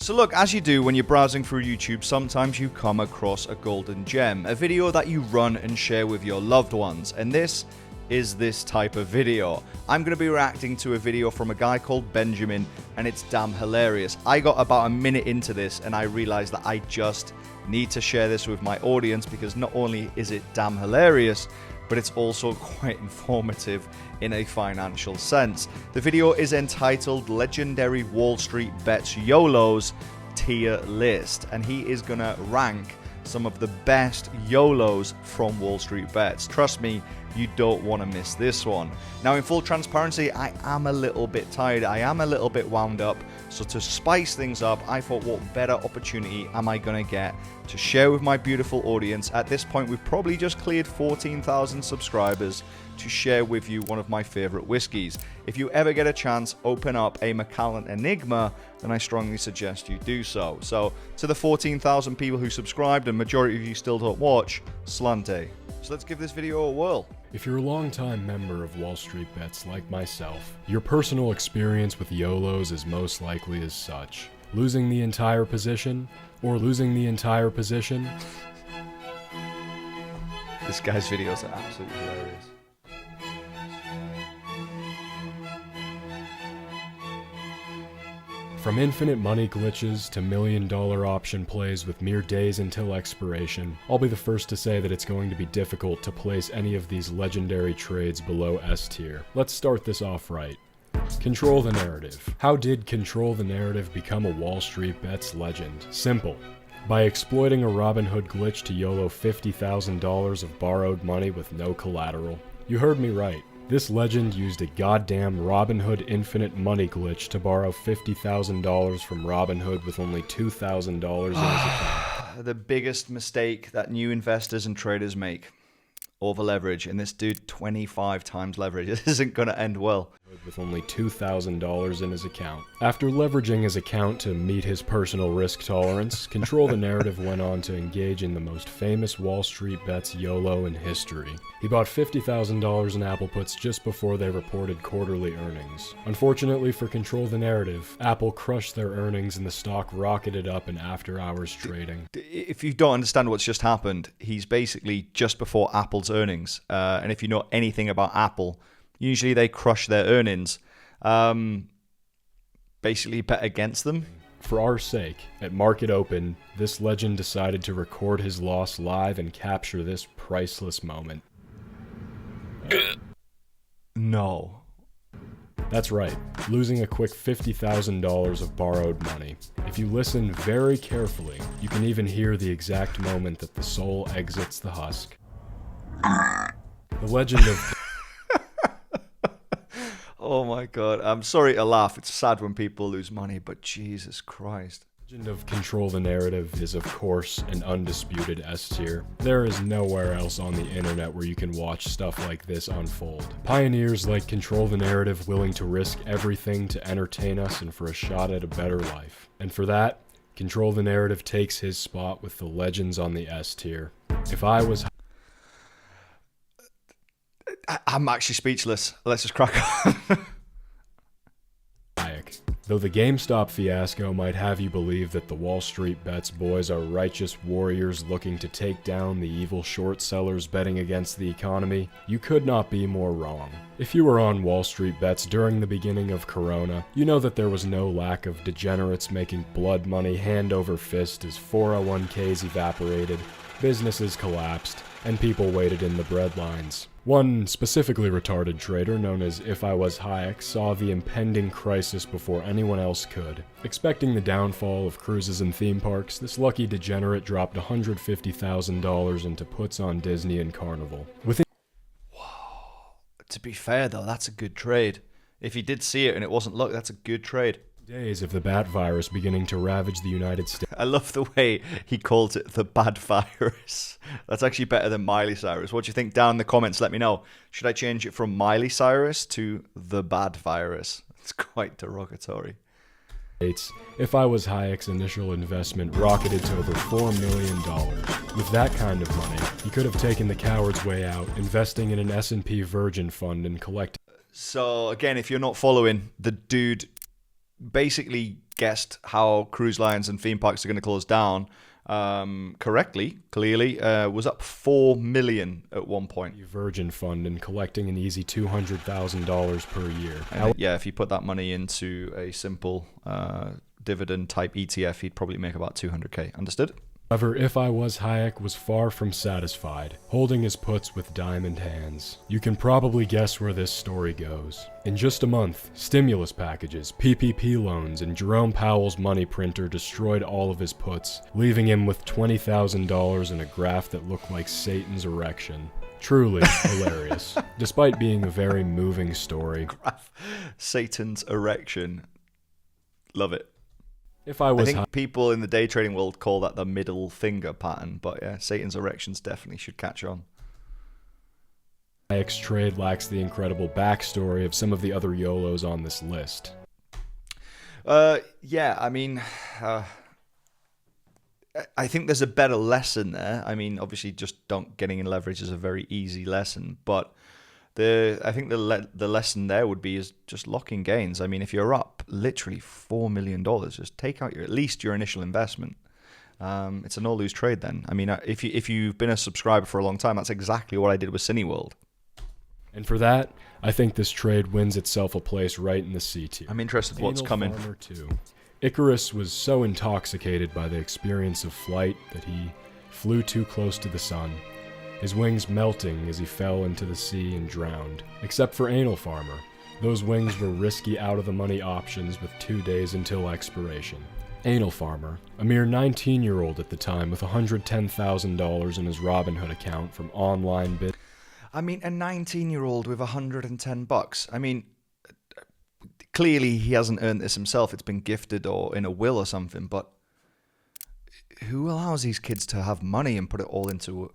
So look, as you do when you're browsing through YouTube, sometimes you come across a golden gem, a video that you run and share with your loved ones, and this is this type of video. I'm going to be reacting to a video from a guy called Benjamin, and it's damn hilarious. I got about a minute into this and I realized that I just need to share this with my audience because not only is it damn hilarious, but it's also quite informative in a financial sense. The video is entitled Legendary Wallstreetbets YOLOs Tier List, and he is gonna rank some of the best YOLOs from Wallstreetbets. Trust me, you don't want to miss this one. Now, in full transparency, I am a little bit tired. I am a little bit wound up. So to spice things up, I thought, what better opportunity am I going to get to share with my beautiful audience? At this point, we've probably just cleared 14,000 subscribers to share with you one of my favorite whiskeys. If you ever get a chance, open up a Macallan Enigma, then I strongly suggest you do so. So to the 14,000 people who subscribed, and majority of you still don't watch, Slante. So let's give this video a whirl. If you're a long-time member of Wallstreetbets like myself, your personal experience with YOLOs is most likely as such. Losing the entire position, or losing the entire position. This guy's videos are absolutely hilarious. From infinite money glitches to million-dollar option plays with mere days until expiration, I'll be the first to say that it's going to be difficult to place any of these legendary trades below S tier. Let's start this off right. Control the narrative. How did Control the Narrative become a Wallstreetbets legend? Simple. By exploiting a Robinhood glitch to YOLO $50,000 of borrowed money with no collateral. You heard me right. This legend used a goddamn Robinhood infinite money glitch to borrow $50,000 from Robinhood with only $2,000 in his account. The biggest mistake that new investors and traders make. Over leverage, and this dude 25 times leverage. This isn't going to end well. With only $2,000 in his account. After leveraging his account to meet his personal risk tolerance, Control the Narrative went on to engage in the most famous Wallstreetbets YOLO in history. He bought $50,000 in Apple puts just before they reported quarterly earnings. Unfortunately for Control the Narrative, Apple crushed their earnings and the stock rocketed up in after-hours trading. If you don't understand what's just happened, he's basically just before Apple's earnings. And if you know anything about Apple, usually they crush their earnings. Basically bet against them. For our sake, at market open, this legend decided to record his loss live and capture this priceless moment. No. That's right, losing a quick $50,000 of borrowed money. If you listen very carefully, you can even hear the exact moment that the soul exits the husk. The legend of... Oh my god, I'm sorry to laugh. It's sad when people lose money, but Jesus Christ. The legend of Control the Narrative is of course an undisputed S tier. There is nowhere else on the internet where you can watch stuff like this unfold. Pioneers like Control the Narrative willing to risk everything to entertain us and for a shot at a better life. And for that, Control the Narrative takes his spot with the legends on the S tier. If I was... I'm actually speechless. Let's just crack on. Though the GameStop fiasco might have you believe that the Wallstreetbets boys are righteous warriors looking to take down the evil short sellers betting against the economy, you could not be more wrong. If you were on Wallstreetbets during the beginning of Corona, you know that there was no lack of degenerates making blood money hand over fist as 401ks evaporated, businesses collapsed, and people waited in the breadlines. One specifically retarded trader known as If I Was Hayek saw the impending crisis before anyone else could. Expecting the downfall of cruises and theme parks, this lucky degenerate dropped $150,000 into puts on Disney and Carnival. Whoa. To be fair though, that's a good trade. If he did see it and it wasn't luck, that's a good trade. Days of the bat virus beginning to ravage the United States. I love the way he calls it the bad virus. That's actually better than Miley Cyrus. What do you think? Down in the comments, let me know. Should I change it from Miley Cyrus to the bad virus? It's quite derogatory. If I Was Hayek's initial investment rocketed to over $4 million. With that kind of money, he could have taken the coward's way out, investing in an S&P Virgin fund and collecting. So again, if you're not following, the dude basically guessed how cruise lines and theme parks are going to close down correctly, clearly, was up 4 million at one point. Virgin Fund and collecting an easy $200,000 per year. Yeah, if you put that money into a simple dividend type ETF, he'd probably make about 200K. Understood? However, if I was Hayek was far from satisfied, holding his puts with diamond hands. You can probably guess where this story goes. In just a month, stimulus packages, PPP loans, and Jerome Powell's money printer destroyed all of his puts, leaving him with $20,000 in a graph that looked like Satan's erection. Truly hilarious, despite being a very moving story. Satan's erection. Love it. If I was, I think people in the day trading world call that the middle finger pattern, but yeah, Satan's erections definitely should catch on. Hayek's trade lacks the incredible backstory of some of the other YOLOs on this list. Yeah, I mean, I think there's a better lesson there. I mean, obviously, just don't getting in leverage is a very easy lesson, but I think the lesson there would be is just locking gains. I mean, if you're up literally $4 million, just take out at least your initial investment. It's a no-lose trade then. I mean, if you've been a subscriber for a long time, that's exactly what I did with Cineworld. And for that, I think this trade wins itself a place right in the C tier. I'm interested in what's coming. Farmer 2. Icarus was so intoxicated by the experience of flight that he flew too close to the sun, his wings melting as he fell into the sea and drowned. Except for Anal Farmer. Those wings were risky out-of-the-money options with 2 days until expiration. Anal Farmer, a mere 19-year-old at the time with $110,000 in his Robinhood account from online bid. I mean, a 19-year-old with $110. I mean, clearly he hasn't earned this himself. It's been gifted or in a will or something, but who allows these kids to have money and put it all into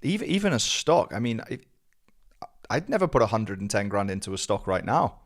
even a stock? I mean, I'd never put 110 grand into a stock right now.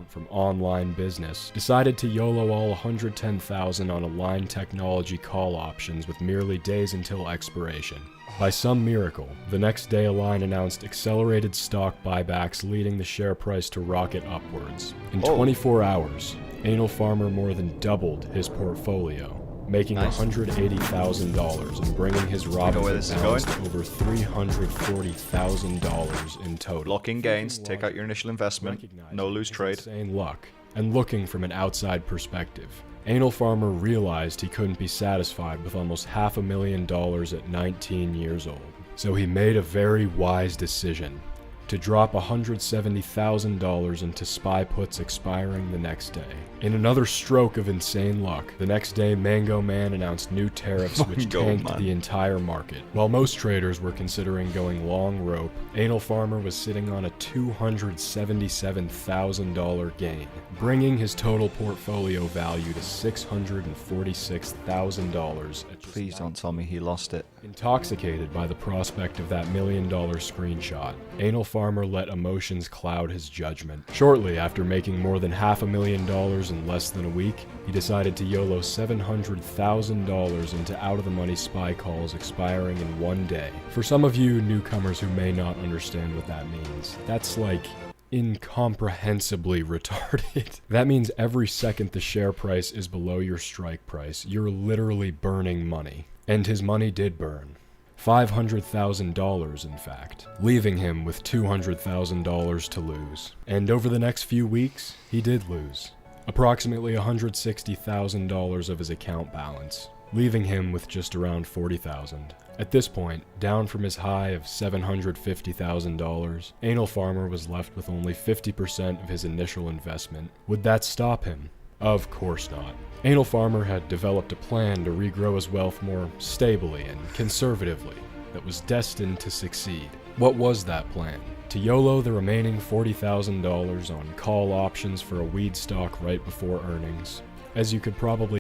From online business, decided to YOLO all 110,000 on Align Technology call options with merely days until expiration. By some miracle, the next day Align announced accelerated stock buybacks, leading the share price to rocket upwards. In 24 hours, Anal Farmer more than doubled his portfolio, making $180,000 and bringing his Robinhood balance to over $340,000 in total. Locking gains, take out your initial investment, no lose trade. Insane luck. And looking from an outside perspective, Anal Farmer realized he couldn't be satisfied with almost $500,000 at 19 years old. So he made a very wise decision to drop $170,000 into SPY puts expiring the next day. In another stroke of insane luck, the next day Mango Man announced new tariffs which tanked the entire market. While most traders were considering going long rope, Anal Farmer was sitting on a $277,000 gain, bringing his total portfolio value to $646,000. Please don't tell me he lost it. Intoxicated by the prospect of that $1 million screenshot, Anal Farmer let emotions cloud his judgment. Shortly after making more than $500,000 in less than a week, he decided to YOLO $700,000 into out-of-the-money SPY calls expiring in 1 day. For some of you newcomers who may not understand what that means, that's like incomprehensibly retarded. That means every second the share price is below your strike price, you're literally burning money. And his money did burn. $500,000 in fact, leaving him with $200,000 to lose. And over the next few weeks, he did lose. Approximately $160,000 of his account balance, leaving him with just around $40,000. At this point, down from his high of $750,000, Anal Farmer was left with only 50% of his initial investment. Would that stop him? Of course not. Anal Farmer had developed a plan to regrow his wealth more stably and conservatively that was destined to succeed. What was that plan? To YOLO the remaining $40,000 on call options for a weed stock right before earnings. As you could probably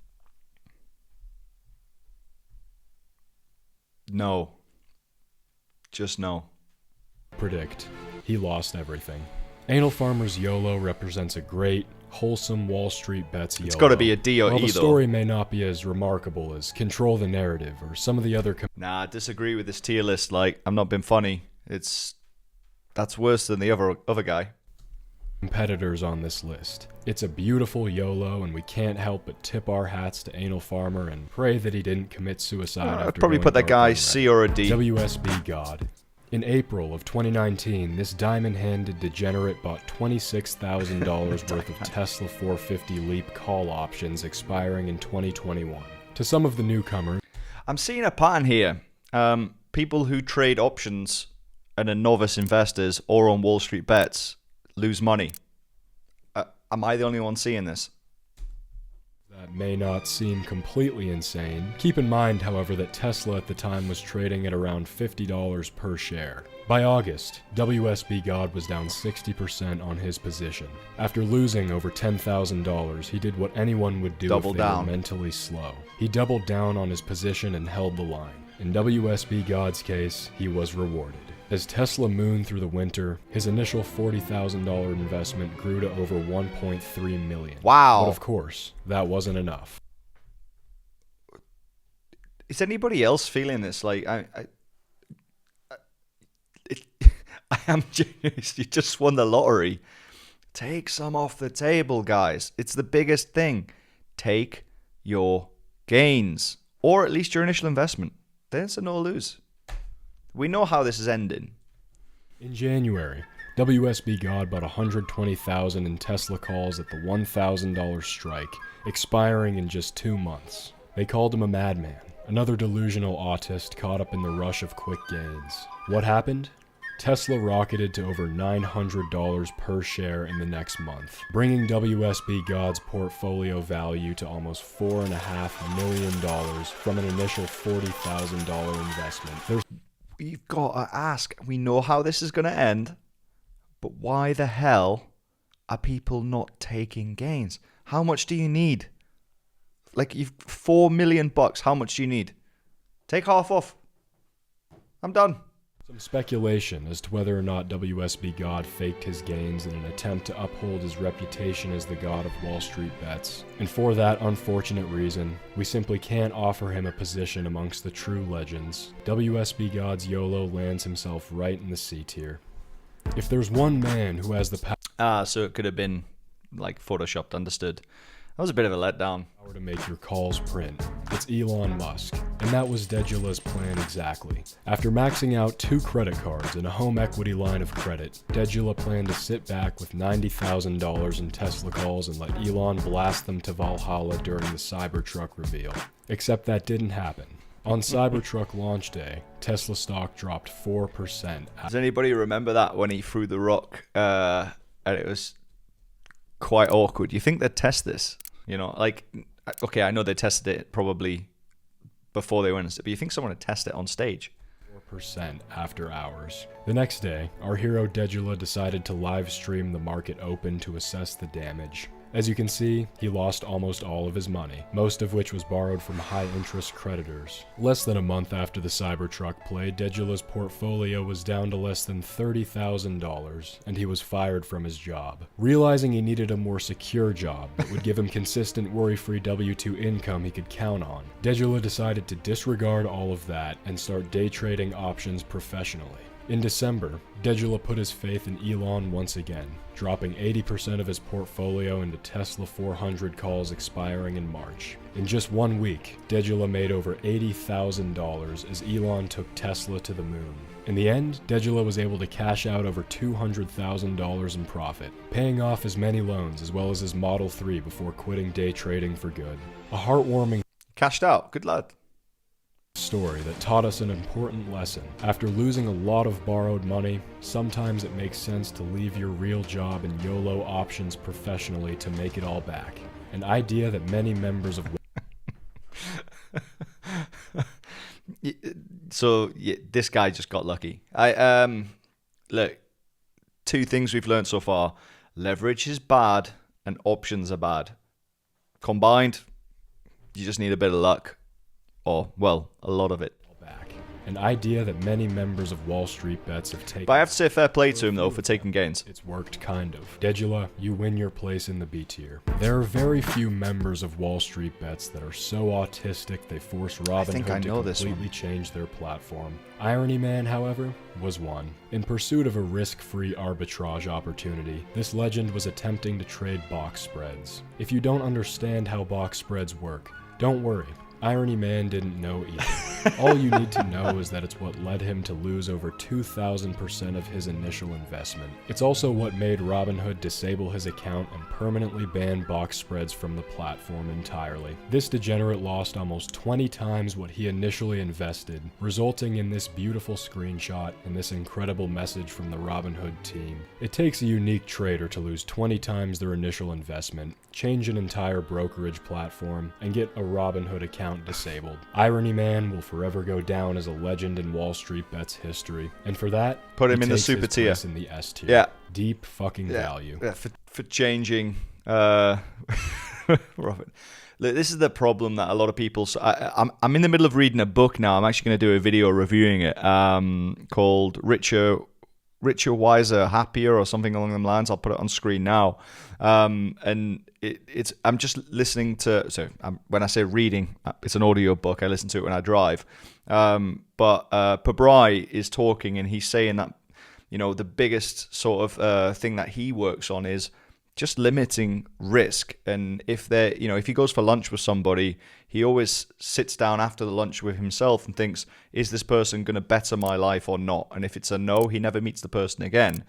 No. Just no. predict, he lost everything. Anal Farmer's YOLO represents a great, wholesome Wallstreetbets YOLO. It's got to be a D or E, While though. the story may not be as remarkable as Control the Narrative or some of the other... Nah, I disagree with this tier list. Like, I'm not being funny. That's worse than the other guy. competitors on this list. It's a beautiful YOLO, and we can't help but tip our hats to Anal Farmer and pray that he didn't commit suicide. I'd probably put that guy C or a D. WSB God. In April of 2019, this diamond-handed degenerate bought $26,000 worth of Tesla 450 Leap call options expiring in 2021. To some of the newcomers, I'm seeing a pattern here. People who trade options and are novice investors or on Wall Street Bets lose money. Am I the only one seeing this? that may not seem completely insane. Keep in mind, however, that Tesla at the time was trading at around $50 per share. By August, WSB God was down 60% on his position. After losing over $10,000, he did what anyone would do if they were mentally slow. He doubled down on his position and held the line. In WSB God's case, he was rewarded. As Tesla mooned through the winter, his initial $40,000 investment grew to over $1.3 million. Wow. But of course, that wasn't enough. Is anybody else feeling this? Like, I am genius. You just won the lottery. Take some off the table, guys. It's the biggest thing. Take your gains, or at least your initial investment. Then it's a no-lose. We know how this is ending. In January, WSB God bought $120,000 in Tesla calls at the $1,000 strike, expiring in just 2 months. They called him a madman, another delusional autist caught up in the rush of quick gains. What happened? Tesla rocketed to over $900 per share in the next month, bringing WSB God's portfolio value to almost $4.5 million from an initial $40,000 investment. You've got to ask, we know how this is going to end, but why the hell are people not taking gains? How much do you need? Like, you've $4 million, how much do you need? Take half off. I'm done. Some speculation as to whether or not WSB God faked his gains in an attempt to uphold his reputation as the god of Wall Street bets. And for that unfortunate reason, we simply can't offer him a position amongst the true legends. WSB God's YOLO lands himself right in the C tier. If there's one man who has the power... so it could have been, like, photoshopped, understood. That was a bit of a letdown. ...to make your calls print, it's Elon Musk. And that was Dejula's plan exactly. After maxing out 2 credit cards and a home equity line of credit, Dejula planned to sit back with $90,000 in Tesla calls and let Elon blast them to Valhalla during the Cybertruck reveal. Except that didn't happen. On Cybertruck launch day, Tesla stock dropped 4%. Does anybody remember that when he threw the rock and it was quite awkward? You think they'd test this? You know, like, okay, I know they tested it probably before they went, but you think someone would test it on stage? 4% after hours. The next day, our hero Dejula decided to live stream the market open to assess the damage. As you can see, he lost almost all of his money, most of which was borrowed from high-interest creditors. Less than a month after the Cybertruck play, Dejula's portfolio was down to less than $30,000, and he was fired from his job. Realizing he needed a more secure job that would give him consistent worry-free W-2 income he could count on, Dejula decided to disregard all of that and start day trading options professionally. In December, Dejula put his faith in Elon once again, dropping 80% of his portfolio into Tesla 400 calls expiring in March. In just 1 week, Dejula made over $80,000 as Elon took Tesla to the moon. In the end, Dejula was able to cash out over $200,000 in profit, paying off his many loans as well as his Model 3 before quitting day trading for good. A heartwarming Cashed out. Good lad. Story that taught us an important lesson. After losing a lot of borrowed money, sometimes it makes sense to leave your real job and YOLO options professionally to make it all back. An idea that many members of... So yeah, this guy just got lucky. Look, 2 things we've learned so far. Leverage is bad and options are bad. Combined, you just need a bit of luck. Or, well, a lot of it. Back. an idea that many members of Wall Street Bets have taken. But I have to say fair play to him, though, for taking gains. It's worked kind of. 𝐏𝐄𝐂𝐂𝐋𝐔𝐒𝐈𝐕𝐄, you win your place in the B tier. There are very few members of Wall Street Bets that are so autistic they force Robinhood to completely change their platform. Irony Man, however, was one. In pursuit of a risk-free arbitrage opportunity, this legend was attempting to trade box spreads. If you don't understand how box spreads work, don't worry. Irony Man didn't know either. All you need to know is that it's what led him to lose over 2,000% of his initial investment. It's also what made Robinhood disable his account and permanently ban box spreads from the platform entirely. This degenerate lost almost 20 times what he initially invested, resulting in this beautiful screenshot and this incredible message from the Robinhood team. It takes a unique trader to lose 20 times their initial investment, change an entire brokerage platform, and get a Robinhood account disabled. Irony Man will forever go down as a legend in Wall Street Bets history, and for that, put him in the super tier. In the S tier. Yeah. Deep fucking value. Yeah, for changing. Robert, this is the problem that a lot of people. I'm in the middle of reading a book now. I'm actually going to do a video reviewing it. Called Richer, Wiser, Happier, or something along them lines. I'll put it on screen now. And it's I'm just listening to. So when I say reading, it's an audio book. I listen to it when I drive. But Pabrai is talking, and he's saying that, you know, the biggest sort of thing that he works on is just limiting risk. And if he goes for lunch with somebody, he always sits down after the lunch with himself and thinks, is this person going to better my life or not? And if it's a no, he never meets the person again.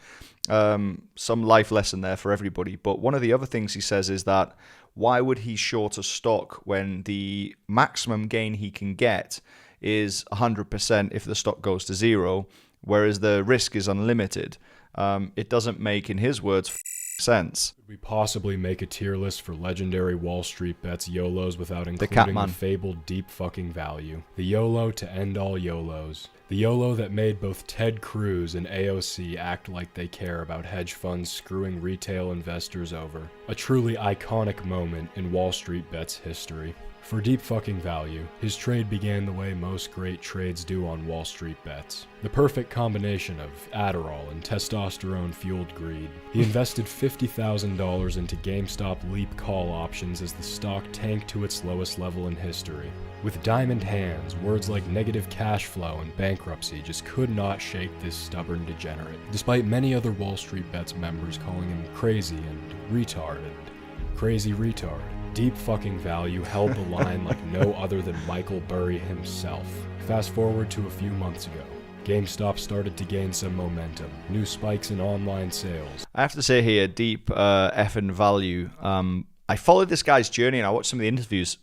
Some life lesson there for everybody. But one of the other things he says is that why would he short a stock when the maximum gain he can get is 100% if the stock goes to zero, whereas the risk is unlimited? It doesn't make, in his words, sense. Could we possibly make a tier list for legendary Wall Street Bets YOLOs without including the fabled deep fucking value? The YOLO to end all YOLOs. The YOLO that made both Ted Cruz and AOC act like they care about hedge funds screwing retail investors over. A truly iconic moment in Wall Street Bets history. For deep fucking value, his trade began the way most great trades do on Wall Street Bets. The perfect combination of Adderall and testosterone-fueled greed. He invested $50,000 into GameStop leap call options as the stock tanked to its lowest level in history. With diamond hands, words like negative cash flow and bankruptcy just could not shake this stubborn degenerate, despite many other Wall Street Bets members calling him crazy and retard and crazy retard. Deep fucking value held the line like no other than Michael Burry himself. Fast forward to a few months ago. GameStop started to gain some momentum. New spikes in online sales. I have to say here, deep effing value. I followed this guy's journey and I watched some of the interviews.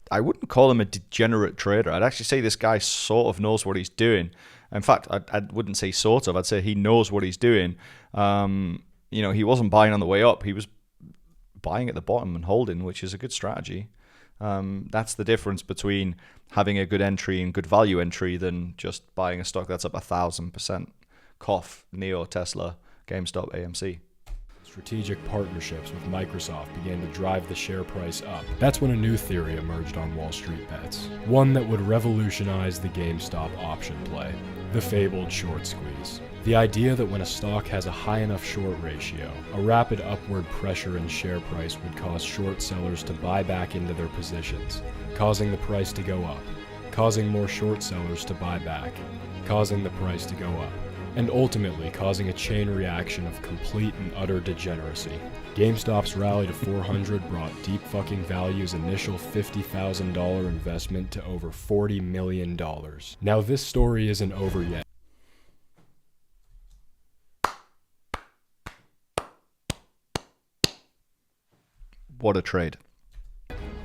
I wouldn't call him a degenerate trader. I'd actually say this guy sort of knows what he's doing. In fact, I wouldn't say sort of. I'd say he knows what he's doing. He wasn't buying on the way up. He was buying at the bottom and holding, which is a good strategy. That's the difference between having a good entry and good value entry than just buying a stock that's up 1,000%. Cough, Neo, Tesla, GameStop, AMC. Strategic partnerships with Microsoft began to drive the share price up. That's when a new theory emerged on Wall Street Bets. One that would revolutionize the GameStop option play. The fabled short squeeze. The idea that when a stock has a high enough short ratio, a rapid upward pressure in share price would cause short sellers to buy back into their positions, causing the price to go up, causing more short sellers to buy back, causing the price to go up, and ultimately causing a chain reaction of complete and utter degeneracy. GameStop's rally to 400 brought deep fucking value's initial $50,000 investment to over $40 million. Now this story isn't over yet. What a trade.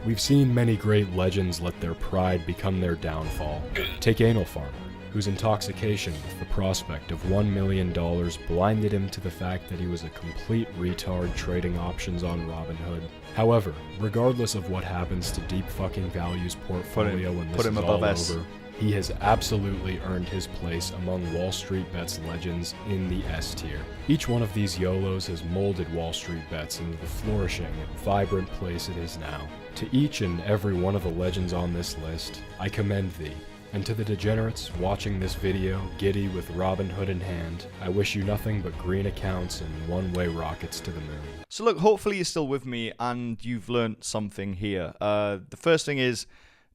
We've seen many great legends let their pride become their downfall. Take Anal Farmer, whose intoxication with the prospect of $1 million blinded him to the fact that he was a complete retard trading options on Robinhood. However, regardless of what happens to deep fucking value's portfolio when this is all over, he has absolutely earned his place among Wall Street Bets legends in the S tier. Each one of these YOLOs has molded Wall Street Bets into the flourishing and vibrant place it is now. To each and every one of the legends on this list, I commend thee, And to the degenerates watching this video, giddy with Robin Hood in hand, I wish you nothing but green accounts and one-way rockets to the moon. So look, hopefully you're still with me and you've learned something here. The first thing is,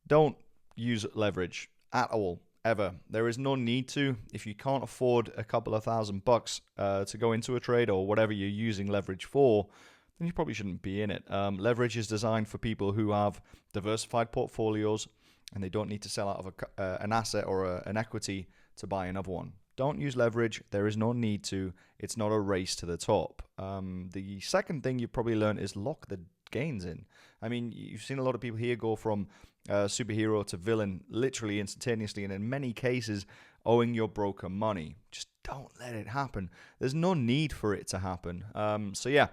don't use leverage at all, ever. There is no need to. If you can't afford a couple of $1,000 to go into a trade or whatever you're using leverage for, then you probably shouldn't be in it. Leverage is designed for people who have diversified portfolios and they don't need to sell out of an asset or an equity to buy another one. Don't use leverage. There is no need to. It's not a race to the top. The second thing you probably learned is lock the gains in. I mean, you've seen a lot of people here go from superhero to villain literally instantaneously, and in many cases owing your broker money. Just don't let it happen. There's no need for it to happen. So yeah.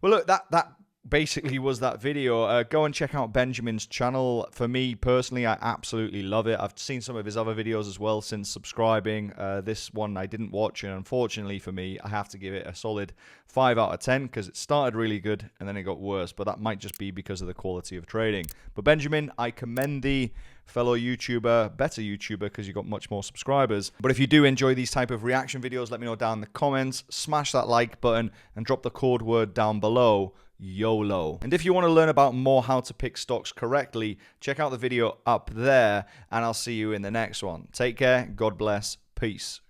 Well, look, that basically was that video. Go and check out Benjamin's channel. For me personally, I absolutely love it. I've seen some of his other videos as well since subscribing. This one I didn't watch, and unfortunately for me, I have to give it a solid 5 out of 10 because it started really good and then it got worse, but that might just be because of the quality of trading. But Benjamin, I commend thee, fellow YouTuber, better YouTuber because you got much more subscribers. But if you do enjoy these type of reaction videos, let me know down in the comments. Smash that like button and drop the code word down below, YOLO. And if you want to learn about more how to pick stocks correctly, check out the video up there and I'll see you in the next one. Take care, God bless, peace.